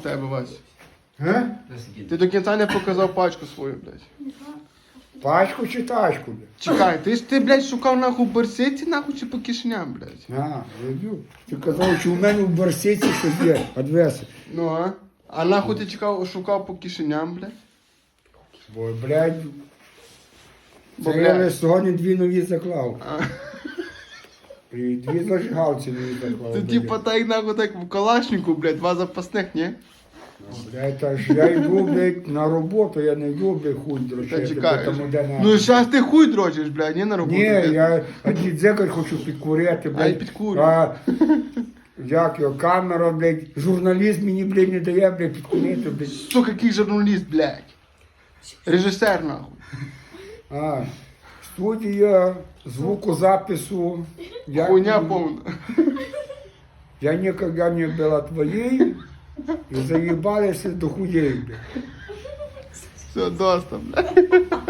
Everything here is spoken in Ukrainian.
тебе, Вась? Га? Ти до кінця не показав пачку свою, блядь. Пачку чи тачку, блядь? Чекай, ти, блядь, шукав нахуй в барсиці, нахуй, чи по кишеням, блядь? А, видю. Ти казав, що у мене в барсиці щось є, адвеси. Ну, а? А нахуй ти шукав по кишеням, блядь? Бо, блядь, Бо, це я блядь. сьогодні 2 нові заклав. А. І 2 зажигалці нові заклав. Ти блядь. типа так нахуй так в калашнику, блядь, 2 запасних, ні? Ну, блядь, та ж я йду, блядь, на роботу, я не йду, блядь, хуй Та дрочити, чекай. тому де на... Ну зараз ти хуй дрочиш, блядь, не на роботу. Ні, блядь. я один дзекар хочу підкурити, блядь. Ай, підкурюй. А, як його, камера, блядь, журналіст мені, блядь, не дає, блядь, підкурити, блядь. Сука, який журналіст, блядь. Режисер, нахуй. А, студія звукозапису. Хуйня повна. Я никогда не была твоей, и заебались до хуей, блядь. Все, доста, блядь.